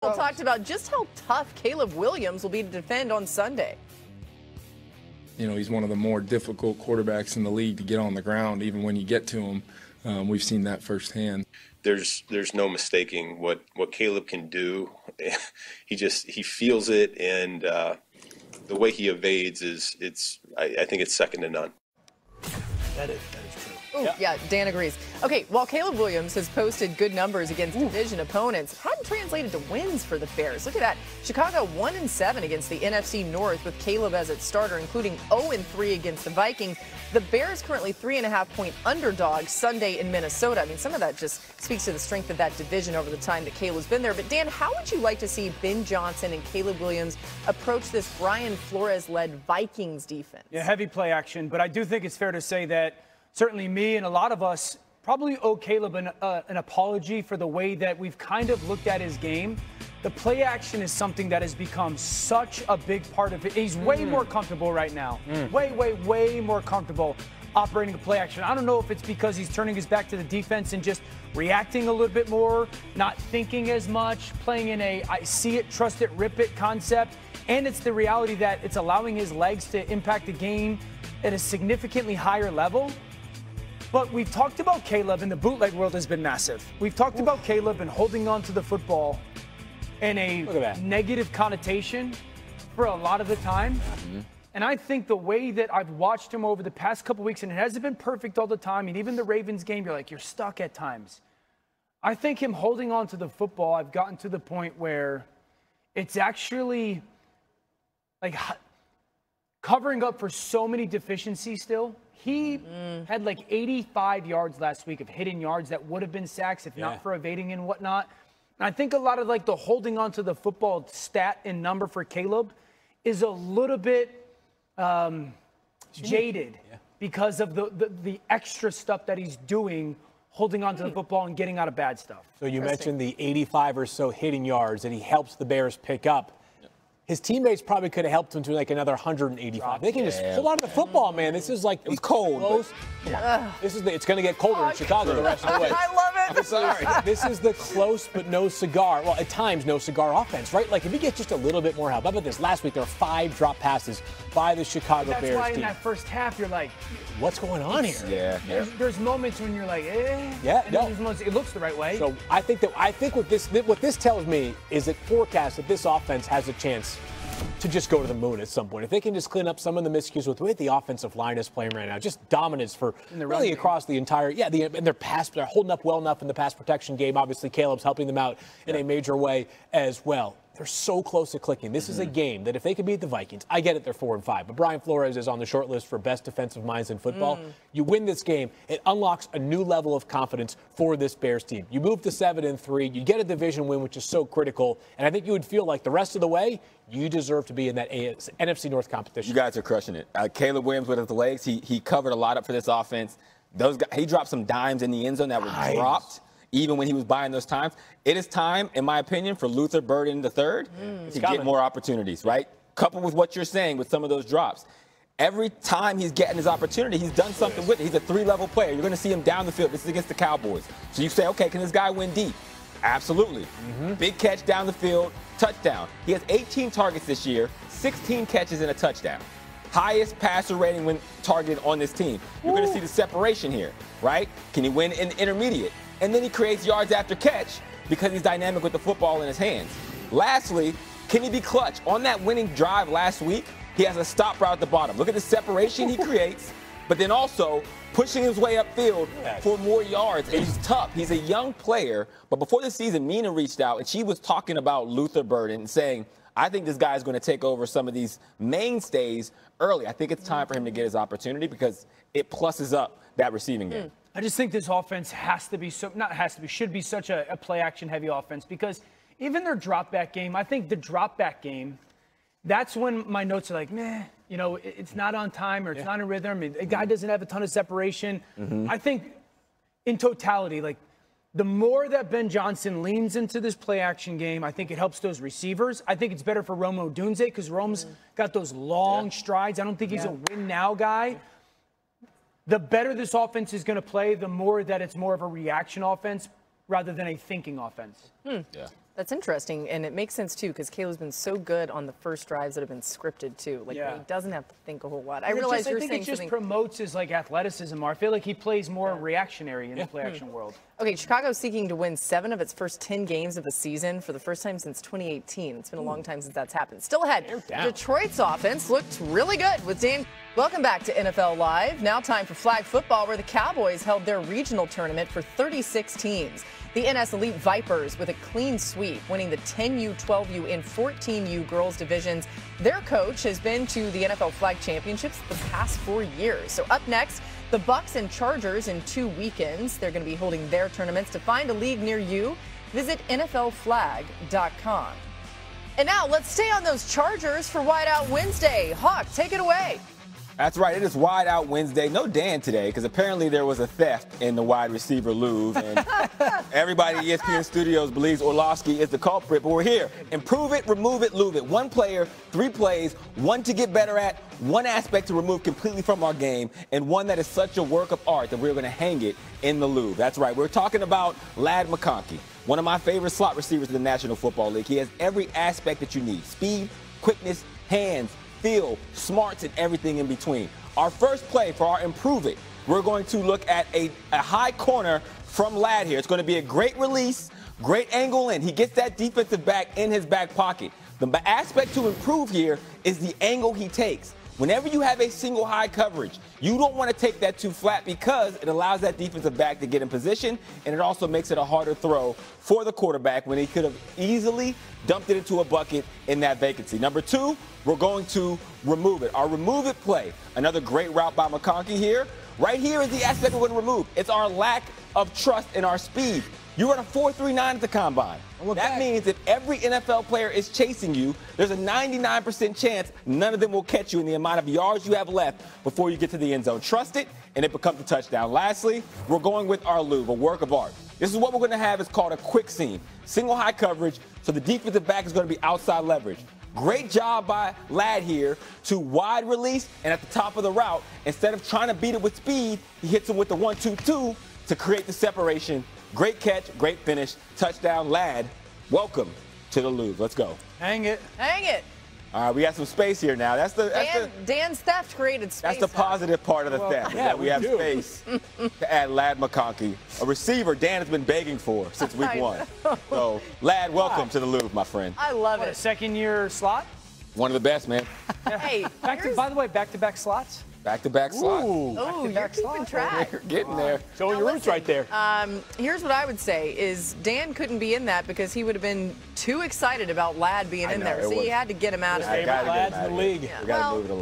We talked about just how tough Caleb Williams will be to defend on Sunday. You know, he's one of the more difficult quarterbacks in the league to get on the ground, even when you get to him. We've seen that firsthand. There's no mistaking what Caleb can do. He feels it, and the way he evades I think it's second to none. That is true. Ooh, yeah, Dan agrees. Okay, while Caleb Williams has posted good numbers against division opponents, hadn't translated to wins for the Bears. Look at that. Chicago 1-7 against the NFC North with Caleb as its starter, including 0-3 against the Vikings. The Bears currently 3.5-point underdogs Sunday in Minnesota. I mean, some of that just speaks to the strength of that division over the time that Caleb's been there. But Dan, how would you like to see Ben Johnson and Caleb Williams approach this Brian Flores-led Vikings defense? Yeah, heavy play action, but I do think it's fair to say that certainly me and a lot of us probably owe Caleb an apology for the way that we've kind of looked at his game. The play action is something that has become such a big part of it. He's way more comfortable right now. Way more comfortable operating the play action. I don't know if it's because he's turning his back to the defense and just reacting a little bit more, not thinking as much, playing in a I see it, trust it, rip it concept. And it's the reality that it's allowing his legs to impact the game at a significantly higher level. But we've talked about Caleb, and the bootleg world has been massive. We've talked about Caleb and holding on to the football in a negative connotation for a lot of the time. And I think the way that I've watched him over the past couple weeks, and it hasn't been perfect all the time, and even the Ravens game, you're like, you're stuck at times. I think him holding on to the football, I've gotten to the point where it's actually like covering up for so many deficiencies still. He had like 85 yards last week of hidden yards that would have been sacks if not for evading and whatnot. And I think a lot of like the holding on to the football stat and number for Caleb is a little bit jaded because of the extra stuff that he's doing, holding on to the football and getting out of bad stuff. So you mentioned the 85 or so hitting yards that he helps the Bears pick up. His teammates probably could have helped him to like another 185. They can just hold on to the football, man. This is like, it was cold. Close. It's going to get colder in Chicago the rest of the way. I love it. I'm sorry. This is the close but no cigar. Well, at times no cigar offense, right? Like if he gets just a little bit more help. How about this? Last week there were 5 drop passes by the Chicago Bears team. That's why in that first half you're like, what's going on here? There's moments when you're like, and there's moments it looks the right way. So I think what this tells me is it forecasts that this offense has a chance to just go to the moon at some point. If they can just clean up some of the miscues with the way the offensive line is playing right now, just dominance for really across the entire, and they're holding up well enough in the pass protection game. Obviously, Caleb's helping them out in a major way as well. They're so close to clicking. This is a game that if they could beat the Vikings, I get it, they're 4-5, but Brian Flores is on the short list for best defensive minds in football. You win this game, it unlocks a new level of confidence for this Bears team. You move to 7-3, you get a division win, which is so critical, and I think you would feel like the rest of the way, you deserve to be in that NFC North competition. You guys are crushing it. Caleb Williams with his legs, he covered a lot up for this offense. He dropped some dimes in the end zone that were dropped. Even when he was buying those times. It is time, in my opinion, for Luther Burden III to get more opportunities, right? Coupled with what you're saying with some of those drops. Every time he's getting his opportunity, he's done something with it. He's a 3-level player. You're going to see him down the field. This is against the Cowboys. So you say, okay, can this guy win deep? Absolutely. Big catch down the field, touchdown. He has 18 targets this year, 16 catches and a touchdown. Highest passer rating when targeted on this team. You're going to see the separation here, right? Can he win in intermediate? And then he creates yards after catch because he's dynamic with the football in his hands. Lastly, can he be clutch? On that winning drive last week, he has a stop route at the bottom. Look at the separation he creates, but then also pushing his way upfield for more yards. And he's tough. He's a young player. But before the season, Mina reached out, and she was talking about Luther Burden, saying, I think this guy is going to take over some of these mainstays early. I think it's time for him to get his opportunity because it pluses up that receiving game. I just think this offense should be such a play-action heavy offense because even their drop-back game, I think the drop-back game, that's when my notes are like, meh, it's not on time or it's not in rhythm. A guy doesn't have a ton of separation. I think in totality, like the more that Ben Johnson leans into this play-action game, I think it helps those receivers. I think it's better for Rome Odunze because Rome's got those long strides. I don't think he's a win-now guy. The better this offense is going to play, the more that it's more of a reaction offense rather than a thinking offense. That's interesting, and it makes sense, too, because Caleb's been so good on the first drives that have been scripted, too. Like, he doesn't have to think a whole lot. I realize you're saying I think it just promotes his, athleticism more. I feel like he plays more reactionary in the play-action world. Okay, Chicago's seeking to win 7 of its first 10 games of the season for the first time since 2018. It's been a long time since that's happened. Still ahead, Detroit's offense looked really good with Dan. Welcome back to NFL Live. Now time for flag football, where the Cowboys held their regional tournament for 36 teams. The NS Elite Vipers with a clean sweep, winning the 10U, 12U, and 14U girls divisions. Their coach has been to the NFL Flag Championships the past 4 years. So up next, the Bucks and Chargers in 2 weekends. They're going to be holding their tournaments. To find a league near you, visit NFLflag.com. And now let's stay on those Chargers for Wide Out Wednesday. Hawk, take it away. That's right. It is Wide Out Wednesday. No Dan today, because apparently there was a theft in the wide receiver Louvre. And everybody at ESPN Studios believes Orlovsky is the culprit. But we're here. Improve it, remove it, Louvre it. 1 player, 3 plays, 1 to get better at, 1 aspect to remove completely from our game, and 1 that is such a work of art that we're going to hang it in the Louvre. That's right. We're talking about Ladd McConkey, one of my favorite slot receivers in the National Football League. He has every aspect that you need: speed, quickness, hands, feel, smarts, and everything in between. Our first play for our Improve It, we're going to look at a high corner from Ladd here. It's going to be a great release, great angle in. He gets that defensive back in his back pocket. The aspect to improve here is the angle he takes. Whenever you have a single high coverage, you don't want to take that too flat, because it allows that defensive back to get in position, and it also makes it a harder throw for the quarterback when he could have easily dumped it into a bucket in that vacancy. Number 2, we're going to remove it. Our remove it play, another great route by McConkey here. Right here is the aspect we're going to remove. It's our lack of trust in our speed. You run a 4.39 at the combine. That means if every NFL player is chasing you, there's a 99% chance none of them will catch you in the amount of yards you have left before you get to the end zone. Trust it, and it becomes a touchdown. Lastly, we're going with our Louvre, a work of art. This is what we're going to have. It's called a quick seam. Single high coverage, so the defensive back is going to be outside leverage. Great job by Ladd here to wide release, and at the top of the route, instead of trying to beat it with speed, he hits him with the 1-2-2 to create the separation. Great catch, great finish, touchdown. Ladd, welcome to the Louvre. Let's go. Hang it. Hang it. All right, we got some space here now. Dan's theft created space. That's the positive part of the theft, that we have space to add Ladd McConkey, a receiver Dan has been begging for since week 1. So, Ladd, welcome to the Louvre, my friend. I love it. A second-year slot? One of the best, man. Hey, by the way, back-to-back slots? Back-to-back slots. Oh, you're keeping track. You're getting there. Showing your roots right there. Here's what I would say is Dan couldn't be in that because he would have been too excited about Ladd being in there. So you had to get him out of there. Favorite Ladds in the league. We got to move it along.